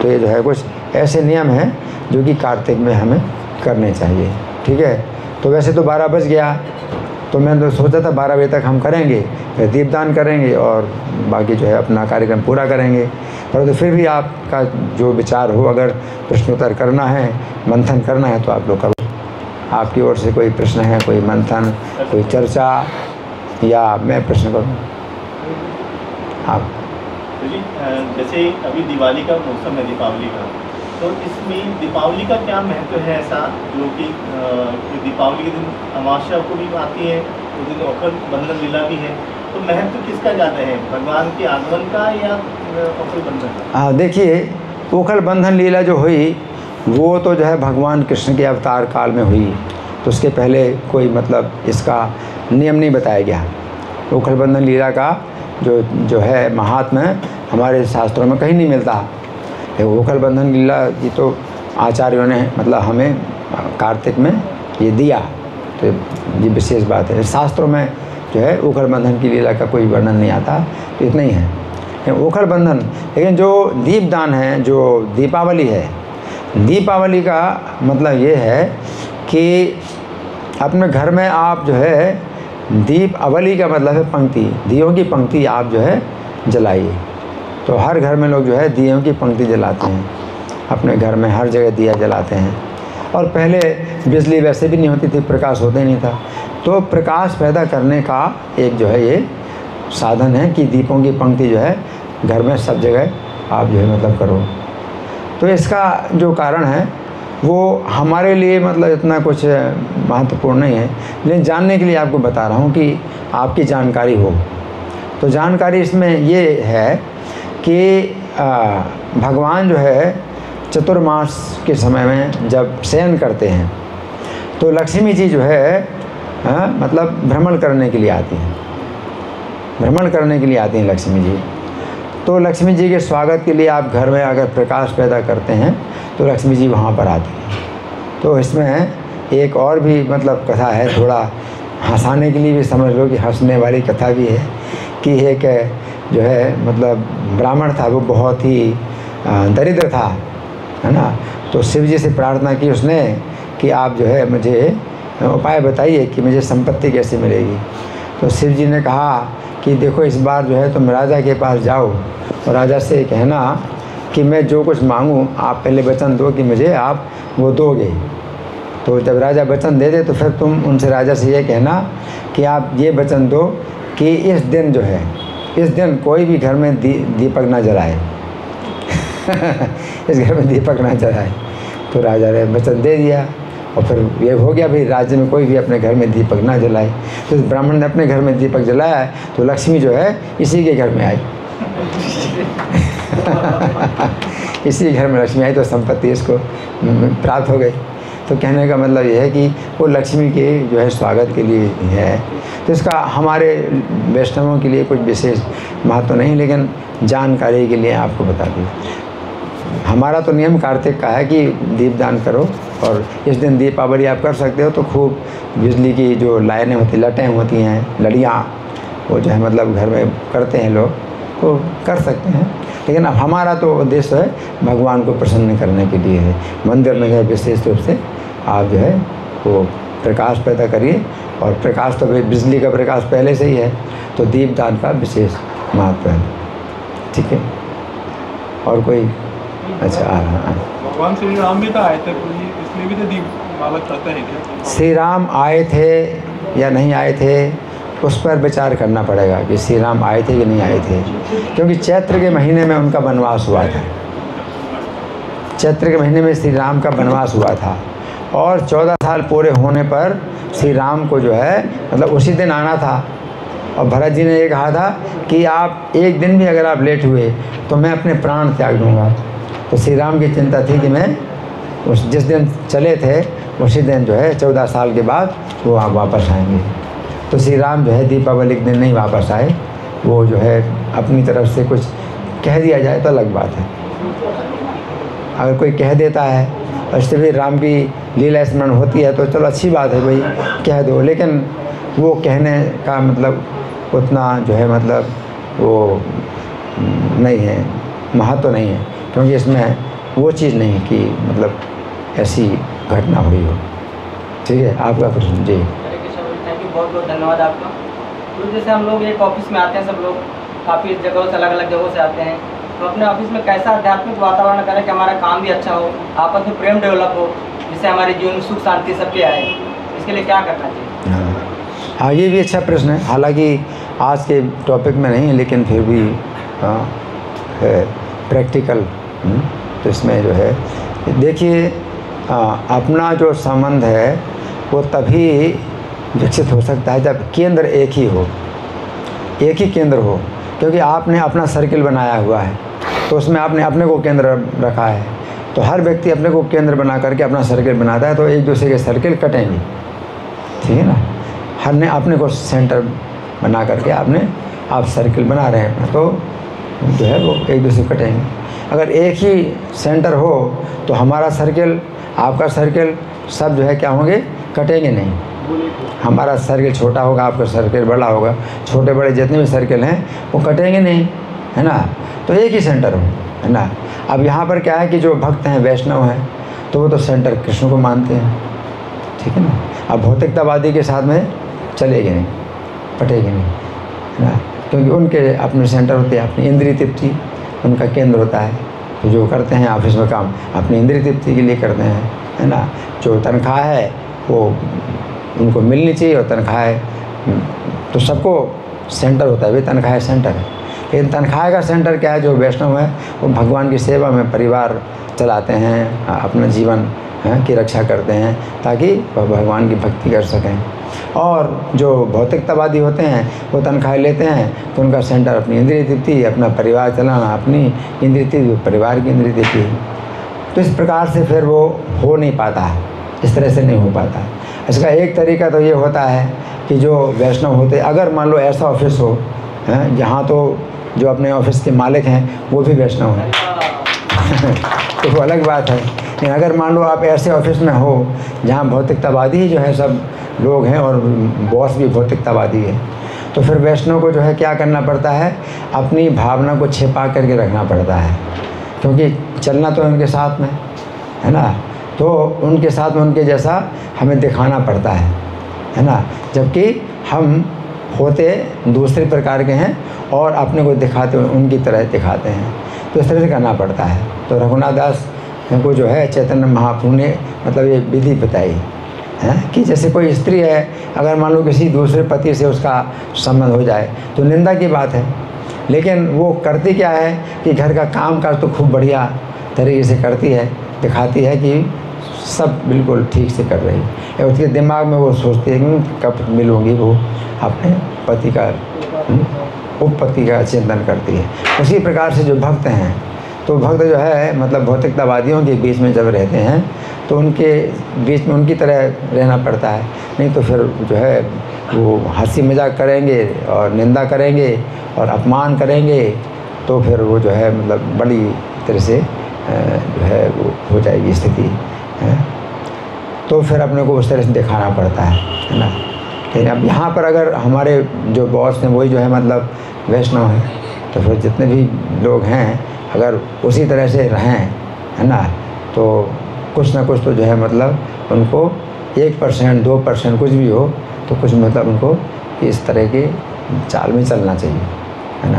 Speaker 1: तो ये जो है कुछ ऐसे नियम हैं जो कि कार्तिक में हमें करने चाहिए, ठीक है। तो वैसे तो 12 बज गया, तो मैंने तो सोचा था 12 बजे तक हम करेंगे, फिर दीपदान करेंगे और बाकी जो है अपना कार्यक्रम पूरा करेंगे। परंतु फिर भी आपका जो विचार हो, अगर प्रश्नोत्तर करना है, मंथन करना है तो आप लोग करो। आपकी ओर से कोई प्रश्न है, कोई मंथन, कोई चर्चा, या मैं प्रश्न करूँ आप?
Speaker 2: जी, जैसे अभी दिवाली का मौसम है, दीपावली का, तो इसमें दीपावली का क्या महत्व है ऐसा जो कि दीपावली के दिन अमावस्या को भी आती है, उस दिन उखल बंधन लीला भी है, तो महत्व किसका ज़्यादा है, भगवान के आगमन का या उखल बंधन का?
Speaker 1: हाँ, देखिए उखल बंधन लीला जो हुई वो तो जो है भगवान कृष्ण के अवतार काल में हुई, तो उसके पहले कोई मतलब इसका नियम नहीं बताया गया। उखल बंधन लीला का जो है महात्म्य हमारे शास्त्रों में कहीं नहीं मिलता। उखल बंधन लीला की तो आचार्यों ने मतलब हमें कार्तिक में ये दिया, तो ये विशेष बात है। शास्त्रों में जो है उखल बंधन की लीला का कोई वर्णन नहीं आता, तो इतना ही है उखल बंधन। लेकिन जो दीपदान है, जो दीपावली है, दीपावली का मतलब ये है कि अपने घर में आप जो है दीपावली का मतलब है पंक्ति, दियों की पंक्ति आप जो है जलाइए। तो हर घर में लोग जो है दियों की पंक्ति जलाते हैं, अपने घर में हर जगह दिया जलाते हैं। और पहले बिजली वैसे भी नहीं होती थी, प्रकाश होता ही नहीं था, तो प्रकाश पैदा करने का एक जो है ये साधन है कि दीपों की पंक्ति जो है घर में सब जगह आप जो है मतलब करो। तो इसका जो कारण है वो हमारे लिए मतलब इतना कुछ महत्वपूर्ण नहीं है, लेकिन जानने के लिए आपको बता रहा हूँ कि आपकी जानकारी हो। तो जानकारी इसमें ये है कि भगवान जो है चतुर्मास के समय में जब शयन करते हैं तो लक्ष्मी जी जो है मतलब भ्रमण करने के लिए आती हैं, भ्रमण करने के लिए आती हैं लक्ष्मी जी। तो लक्ष्मी जी के स्वागत के लिए आप घर में अगर प्रकाश पैदा करते हैं तो लक्ष्मी जी वहाँ पर आती हैं। तो इसमें एक और भी मतलब कथा है, थोड़ा हंसाने के लिए भी समझ लो कि हंसने वाली कथा भी है कि एक जो है मतलब ब्राह्मण था, वो बहुत ही दरिद्र था, है ना। तो शिव जी से प्रार्थना की उसने कि आप जो है मुझे उपाय बताइए कि मुझे संपत्ति कैसे मिलेगी। तो शिव जी ने कहा कि देखो इस बार जो है तुम राजा के पास जाओ और राजा से कहना कि मैं जो कुछ मांगूं आप पहले वचन दो कि मुझे आप वो दोगे। तो जब राजा वचन दे दे तो फिर तुम उनसे राजा से ये कहना कि आप ये वचन दो कि इस दिन जो है, इस दिन कोई भी घर में दीपक ना जलाए इस घर में दीपक ना जलाए। तो राजा ने वचन दे दिया और फिर ये हो गया भाई राज्य में कोई भी अपने घर में दीपक ना जलाए। तो ब्राह्मण ने अपने घर में दीपक जलाया तो लक्ष्मी जो है इसी के घर में आई इसी घर में लक्ष्मी आई तो संपत्ति इसको प्राप्त हो गई। तो कहने का मतलब ये है कि वो लक्ष्मी के जो है स्वागत के लिए है। तो इसका हमारे वैष्णवों के लिए कुछ विशेष महत्व नहीं, लेकिन जानकारी के लिए आपको बता दी। हमारा तो नियम कार्तिक का है कि दीपदान करो, और इस दिन दीपावली आप कर सकते हो तो खूब बिजली की जो लाइनें होती, लटें होती हैं, लड़ियाँ, वो जो है मतलब घर में करते हैं लोग, तो कर सकते हैं। लेकिन अब हमारा तो उद्देश्य है भगवान को प्रसन्न करने के लिए है। मंदिर में है विशेष रूप से आप जो है वो प्रकाश पैदा करिए, और प्रकाश तो बिजली का प्रकाश पहले से ही है, तो दीपदान का विशेष महत्व है। ठीक है, और कोई? अच्छा, हाँ,
Speaker 3: भगवान श्री राम भी तो आए थे, इसलिए भी तो दीपमाला करते हैं क्या?
Speaker 1: श्री राम आए थे या नहीं आए थे उस पर विचार करना पड़ेगा कि श्री राम आए थे कि नहीं आए थे, क्योंकि चैत्र के महीने में उनका वनवास हुआ था। चैत्र के महीने में श्री राम का वनवास हुआ था और 14 साल पूरे होने पर श्री राम को जो है मतलब उसी दिन आना था। और भरत जी ने ये कहा था कि आप एक दिन भी अगर आप लेट हुए तो मैं अपने प्राण त्याग दूंगा। तो श्री राम की चिंता थी कि मैं उस जिस दिन चले थे उसी दिन जो है 14 साल के बाद वो आप वापस आएंगे। तो श्री राम जो है दीपावली के दिन नहीं वापस आए, वो जो है अपनी तरफ से कुछ कह दिया जाए तो अलग बात है। अगर कोई कह देता है और इससे भी राम की लीला स्मरण होती है तो चलो अच्छी बात है भाई कह दो, लेकिन वो कहने का मतलब उतना जो है मतलब वो नहीं है, महत्व नहीं है, क्योंकि इसमें वो चीज़ नहीं कि मतलब ऐसी घटना हुई हो। ठीक है, आपका प्रश्न जी।
Speaker 4: थैंक यू, बहुत बहुत धन्यवाद आपका। तो जैसे हम लोग एक ऑफिस में आते हैं, सब लोग काफ़ी जगहों से अलग अलग जगहों से आते हैं, तो अपने ऑफिस में कैसा आध्यात्मिक वातावरण करें कि हमारा काम भी अच्छा हो, आपस में प्रेम डेवलप हो, जिससे हमारे जीवन में सुख शांति सबके आए, इसके लिए क्या करना चाहिए?
Speaker 1: हाँ, ये भी अच्छा प्रश्न है। हालांकि आज के टॉपिक में नहीं है, लेकिन फिर भी है प्रैक्टिकल। तो इसमें जो है देखिए अपना जो संबंध है वो तभी विकसित हो सकता है जब केंद्र एक ही हो, एक ही केंद्र हो। क्योंकि आपने अपना सर्किल बनाया हुआ है तो उसमें आपने अपने को केंद्र रखा है, तो हर व्यक्ति अपने को केंद्र बना करके अपना सर्किल बनाता है, तो एक दूसरे के सर्किल कटेंगे। ठीक है ना, हर ने अपने को सेंटर बना करके आप सर्किल बना रहे हैं तो जो है वो एक दूसरे कटेंगे। अगर एक ही सेंटर हो तो हमारा सर्किल आपका सर्किल सब जो है क्या होंगे, कटेंगे नहीं। हमारा सर्किल छोटा होगा, आपका सर्किल बड़ा होगा, छोटे बड़े जितने भी सर्किल हैं वो कटेंगे नहीं, है ना। तो एक ही सेंटर हो, है ना। अब यहाँ पर क्या है कि जो भक्त हैं वैष्णव हैं तो वो तो सेंटर कृष्ण को मानते हैं, ठीक है ना। अब भौतिकतावादी के साथ में चलेगी नहीं, पटेगी नहीं, है ना, क्योंकि उनके अपने सेंटर होते हैं, अपनी इंद्रिय तृप्ति उनका केंद्र होता है। तो जो करते हैं ऑफिस में काम अपनी इंद्रिय तृप्ति के लिए करते हैं, है ना। जो तनख्वाह है वो उनको मिलनी चाहिए, और तनख्वाह तो सबको सेंटर होता है, वे तनख्वाह सेंटर है। लेकिन तनख्वाह का सेंटर क्या है, जो वैष्णव है वो भगवान की सेवा में परिवार चलाते हैं, अपना जीवन की रक्षा करते हैं ताकि वह भगवान की भक्ति कर सकें। और जो भौतिकतावादी होते हैं वो तनख्वाह लेते हैं तो उनका सेंटर अपनी इंद्रिय तृप्ति, अपना परिवार चलाना, अपनी इंद्रिय तृप्ति, परिवार की इंद्रिय तृप्ति। तो इस प्रकार से फिर वो हो नहीं पाता है, इस तरह से नहीं हो पाता है। इसका एक तरीका तो ये होता है कि जो वैष्णव होते, अगर मान लो ऐसा ऑफिस हो जहाँ तो जो अपने ऑफिस के मालिक हैं वो भी वैष्णव हैं तो वो अलग बात है। लेकिन अगर मान लो आप ऐसे ऑफिस में हो जहाँ भौतिकतावादी ही जो है सब लोग हैं और बॉस भी भौतिकतावादी है, तो फिर वैष्णव को जो है क्या करना पड़ता है, अपनी भावना को छिपा करके रखना पड़ता है, क्योंकि चलना तो उनके साथ में है ना। तो उनके साथ में उनके जैसा हमें दिखाना पड़ता है ना। जबकि हम होते दूसरे प्रकार के हैं और अपने को दिखाते उनकी तरह दिखाते हैं, तो इस तरह से करना पड़ता है। तो रघुनाथ दास को जो है चैतन्य महाप्रभु ने मतलब ये विधि बताई है कि जैसे कोई स्त्री है, अगर मान लो किसी दूसरे पति से उसका संबंध हो जाए तो निंदा की बात है, लेकिन वो करती क्या है कि घर का काम काज तो खूब बढ़िया तरीके से करती है, दिखाती है कि सब बिल्कुल ठीक से कर रही है। उसके दिमाग में वो सोचती है कि कब मिलूँगी, वो अपने पति का उपपति का चिंतन करती है। उसी प्रकार से जो भक्त हैं, तो भक्त जो है मतलब भौतिकतावादियों के बीच में जब रहते हैं तो उनके बीच में उनकी तरह रहना पड़ता है, नहीं तो फिर जो है वो हंसी मजाक करेंगे और निंदा करेंगे और अपमान करेंगे, तो फिर वो जो है मतलब बड़ी तरह से जो है वो हो जाएगी स्थिति है। तो फिर अपने को उस तरह से दिखाना पड़ता है ना। लेकिन अब यहाँ पर अगर हमारे जो बॉस हैं वही जो है मतलब वैष्णव हैं, तो फिर जितने भी लोग हैं अगर उसी तरह से रहें, है ना, तो कुछ ना कुछ तो जो है मतलब उनको 1% 2% कुछ भी हो तो कुछ मतलब उनको इस तरह के चाल में चलना चाहिए, है ना।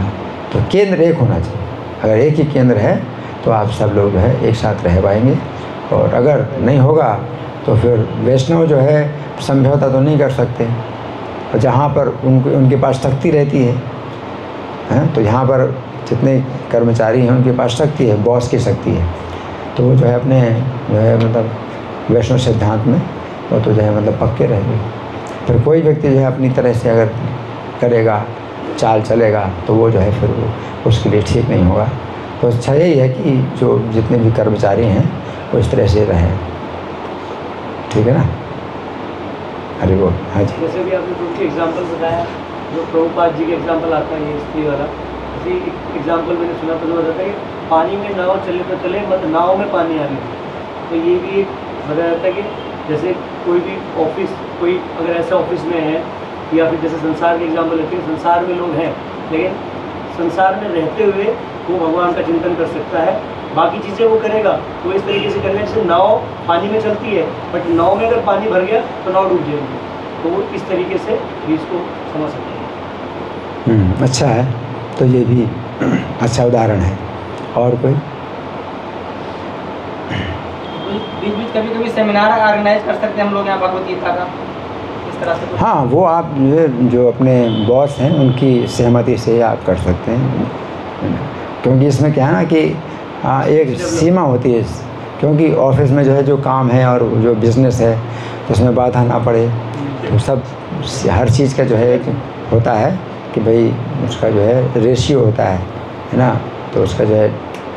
Speaker 1: तो केंद्र एक होना चाहिए। अगर एक ही केंद्र है तो आप सब लोग जो है एक साथ रह पाएंगे, और अगर नहीं होगा तो फिर वैष्णव जो है समझौता तो नहीं कर सकते। और जहाँ पर उनके पास शक्ति रहती है तो यहाँ पर जितने कर्मचारी हैं उनके पास शक्ति है, बॉस की शक्ति है, तो वो जो है अपने जो है मतलब वैष्णव सिद्धांत में वो तो जो है मतलब पक्के रहेंगे। फिर कोई व्यक्ति जो है अपनी तरह से अगर करेगा, चाल चलेगा, तो वो जो है फिर वो उसके लिए ठीक नहीं होगा। तो अच्छा यही है कि जो जितने भी कर्मचारी हैं वो इस तरह से रहें, ठीक है ना। हरि बोल। हाँ जी।
Speaker 5: जैसे भी आपने कुछ एग्जाम्पल बताया, जो प्रभुपाद जी के एग्जाम्पल आता है ये स्त्री वाला, इसी एग्जाम्पल मैंने सुना तो जो बताता है कि पानी में नाव चले तो चले, मत नाव में पानी आने दो। तो ये भी एक बताया जाता है कि जैसे कोई भी ऑफिस, कोई अगर ऐसा ऑफिस में है, या फिर जैसे संसार के एग्जाम्पल लेते हैं, संसार में लोग हैं लेकिन संसार में रहते हुए वो भगवान का चिंतन कर सकता है, बाकी चीज़ें वो करेगा तो इस तरीके से करेगा जैसे नाव पानी में चलती है, बट नाव में अगर पानी भर गया तो नाव डूब जाएगी। तो वो इस तरीके से भी इसको समझ सकते हैं।
Speaker 1: अच्छा है, तो ये भी अच्छा उदाहरण है। और कोई?
Speaker 4: बीच बीच कभी कभी सेमिनार ऑर्गेनाइज कर सकते हैं हम लोग यहाँ भगवद गीता का, इस तरह से कुछ?
Speaker 1: हाँ, वो आप जो अपने बॉस हैं उनकी सहमति से आप कर सकते हैं, क्योंकि इसमें क्या है ना कि एक सीमा होती है, क्योंकि ऑफिस में जो है जो काम है और जो बिज़नेस है तो उसमें बाधा ना पड़े। तो सब हर चीज़ का जो है एक होता है कि भाई उसका जो है रेशियो होता है ना, तो उसका जो है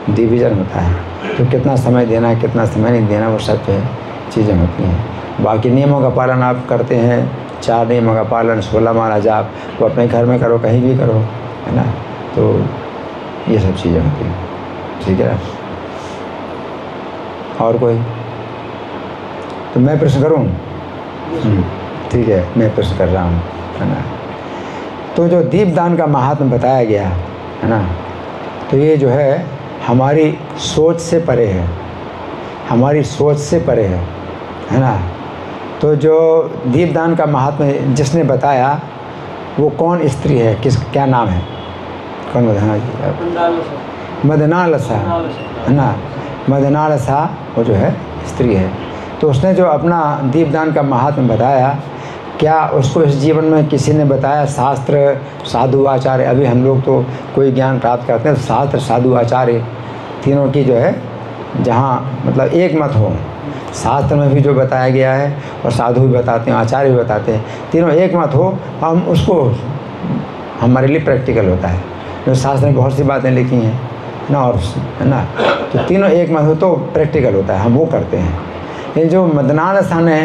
Speaker 1: डिवीज़न होता है, तो कितना समय देना है कितना समय नहीं देना, वो सब जो है चीज़ें होती हैं। बाकी नियमों का पालन आप करते हैं, 4 नियमों का पालन, 16 माला जाप, वो अपने घर में करो, कहीं भी करो, है ना। तो ये सब चीज़ें होती हैं, ठीक है। और कोई? तो मैं प्रश्न करूं? ठीक है, मैं प्रश्न कर रहा हूँ, है ना। तो जो दीपदान का महात्म्य बताया गया है ना, तो ये जो है हमारी सोच से परे है, हमारी सोच से परे है ना। तो जो दीपदान का महात्म्य जिसने बताया वो कौन स्त्री है, किस क्या नाम है? कौन बताना जी? मदनालसा, है ना। मदनालसा वो जो है स्त्री है। तो उसने जो अपना दीपदान का महात्म्य बताया, क्या उसको इस जीवन में किसी ने बताया? शास्त्र, साधु, आचार्य। अभी हम लोग तो कोई ज्ञान प्राप्त करते हैं, शास्त्र, साधु, आचार्य तीनों की जो है जहाँ मतलब एक मत हो, शास्त्र में भी जो बताया गया है और साधु भी बताते हैं, आचार्य भी बताते हैं, तीनों एक मत हो, हम उसको हमारे लिए प्रैक्टिकल होता है। जो शास्त्र में बहुत सी बातें लिखी हैं ना, और है ना, तो तीनों एक मत हो तो प्रैक्टिकल होता है, हम वो करते हैं। लेकिन जो मदनालसा ने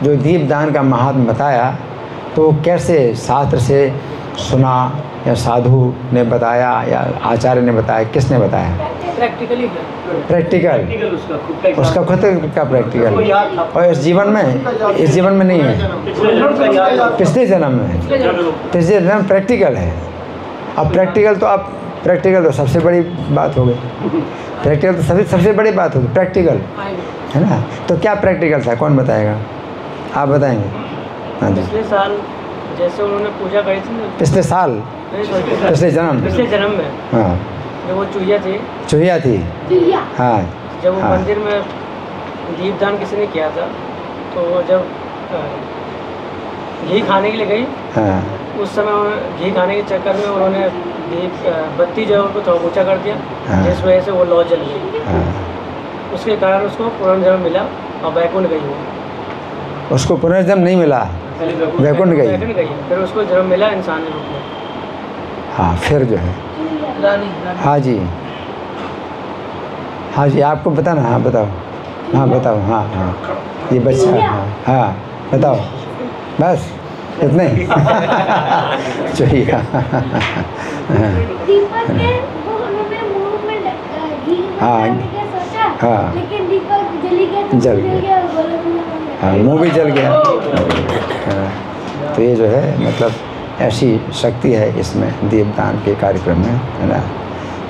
Speaker 1: जो दीपदान का महात्म्य बताया, तो कैसे शास्त्र से सुना या साधु ने बताया या आचार्य ने बताया, किसने बताया?
Speaker 5: प्रैक्टिकली
Speaker 1: प्रैक्टिकल, उसका खुद का प्रैक्टिकल। और इस जीवन में नहीं है, पिछले जन्म में, पिछले जन्म प्रैक्टिकल है। अब प्रैक्टिकल तो सबसे बड़ी बात हो गई, प्रैक्टिकल तो सबसे बड़ी बात होगी, प्रैक्टिकल, है ना। तो क्या प्रैक्टिकल था, कौन बताएगा? आप बताएंगे? हाँ जी।
Speaker 5: पिछले साल जैसे उन्होंने पूजा करी थी ना,
Speaker 1: पिछले साल, पिछले जन्म
Speaker 5: में,
Speaker 1: हाँ,
Speaker 5: जब वो चूहिया थी,
Speaker 1: हाँ,
Speaker 5: जब वो
Speaker 1: हाँ।
Speaker 5: मंदिर में दीपदान किसी ने किया था, तो वो जब घी खाने के लिए गई,
Speaker 1: हाँ,
Speaker 5: उस समय घी खाने के चक्कर में उन्होंने दीप बत्ती जो है उनको थोड़ा ऊँचा कर दिया,
Speaker 1: हाँ।
Speaker 5: जिस वजह से वो लौ जल गई।
Speaker 1: हाँ।
Speaker 5: उसके कारण उसको पुनर्जन्म मिला और वैकुंठ गई वो।
Speaker 1: उसको पुनर्जन्म नहीं मिला, वैकुंठ गई।
Speaker 5: फिर उसको जन्म मिला इंसान के रूप में।
Speaker 1: हाँ, फिर जो है हाँ जी, हाँ जी, आपको बताना? हाँ बताओ, हाँ बताओ, हाँ हाँ, ये बच्चा, हाँ हाँ बताओ, बस इतने ही। चाहिए।
Speaker 6: दीपक के वो उन्होंने मुंह में घी डालने का सोचा,
Speaker 1: हाँ,
Speaker 6: लेकिन दीपक जल गया, तो
Speaker 1: जल गया, हाँ, मुंह भी जल गया। हाँ, तो ये जो है मतलब ऐसी शक्ति है इसमें दीपदान के कार्यक्रम में, है ना।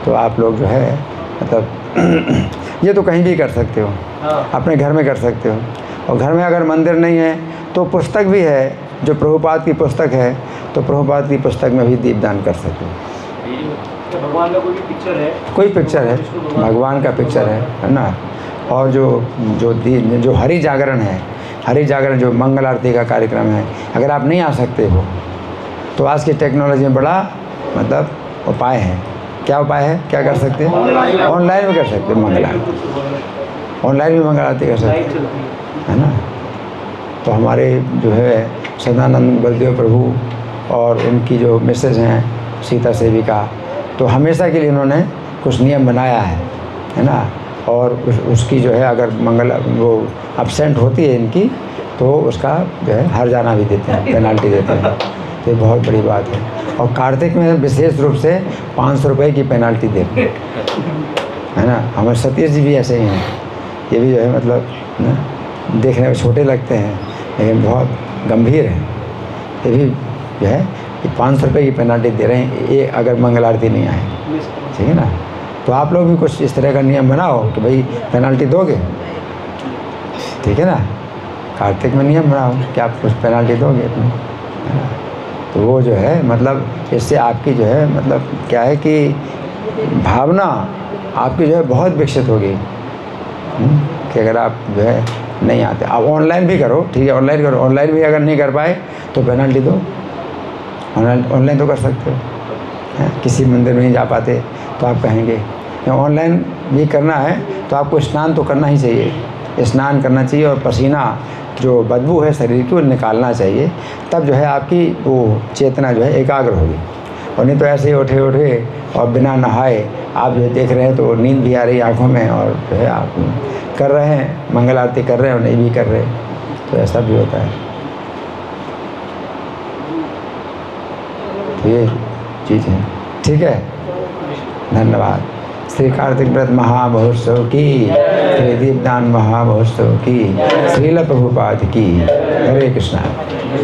Speaker 1: तो आप लोग जो है मतलब ये तो कहीं भी कर सकते हो, अपने घर में कर सकते हो, और घर में अगर मंदिर नहीं है तो पुस्तक भी है, जो प्रभुपाद की पुस्तक है, तो प्रभुपाद की पुस्तक में भी दीपदान कर सकते हो।
Speaker 5: भगवान का कोई पिक्चर है,
Speaker 1: भगवान का पिक्चर है ना। और जो हरि जागरण है, हरि जागरण जो मंगल आरती का कार्यक्रम है, अगर आप नहीं आ सकते हो तो आज की टेक्नोलॉजी में बड़ा मतलब उपाय है। क्या उपाय है, क्या कर सकते हैं? ऑनलाइन भी कर सकते हैं मंगल आरती। ऑनलाइन भी मंगल आरती कर सकते
Speaker 5: लाइव
Speaker 1: हैं,
Speaker 5: चलती है।
Speaker 1: है ना। तो हमारे जो है सदानंद बलदेव प्रभु और उनकी जो मिसेज हैं सीता सेविका, तो हमेशा के लिए इन्होंने कुछ नियम बनाया है ना। और उसकी जो है अगर मंगल वो अब्सेंट होती है इनकी, तो उसका जो है हर जाना भी देते हैं, पेनाल्टी देते हैं। तो ये बहुत बड़ी बात है। और कार्तिक में विशेष रूप से 500 रुपये की पेनाल्टी देते हैं, है ना। हमारे सतीश जी भी ऐसे ही हैं, ये भी जो है मतलब ना देखने में छोटे लगते हैं लेकिन बहुत गंभीर हैं। ये भी जो है 500 रुपये की पेनाल्टी दे रहे हैं ये अगर मंगल आरती नहीं आए, ठीक है ना। तो आप लोग भी कुछ इस तरह का नियम बनाओ कि भाई पेनाल्टी दोगे, ठीक है ना। कार्तिक में नियम बनाओ कि आप कुछ पेनाल्टी दोगे अपनी, है ना। तो वो जो है मतलब इससे आपकी जो है मतलब क्या है कि भावना आपकी जो है बहुत विकसित होगी कि अगर आप जो है नहीं आते, आप ऑनलाइन भी करो, ठीक है, ऑनलाइन करो। ऑनलाइन भी अगर नहीं कर पाए तो पेनाल्टी दो, ऑनलाइन तो कर सकते हो, है? किसी मंदिर में नहीं जा पाते तो आप कहेंगे ऑनलाइन भी करना है तो आपको स्नान तो करना ही चाहिए, स्नान करना चाहिए और पसीना जो बदबू है शरीर की वो निकालना चाहिए, तब जो है आपकी वो चेतना जो है एकाग्र होगी। और नहीं तो ऐसे ही उठे उठे और बिना नहाए आप जो देख रहे हैं तो नींद भी आ रही आँखों में और जो है आप कर रहे हैं मंगल आरती कर रहे हैं और नहीं भी कर रहे, तो ऐसा भी होता है। तो ये चीज़ है, ठीक है, धन्यवाद। श्री कार्तिक व्रत महामहोत्सव की, श्री दीपदान महामहोत्सव की, श्रील प्रभुपाद की। हरे कृष्णा।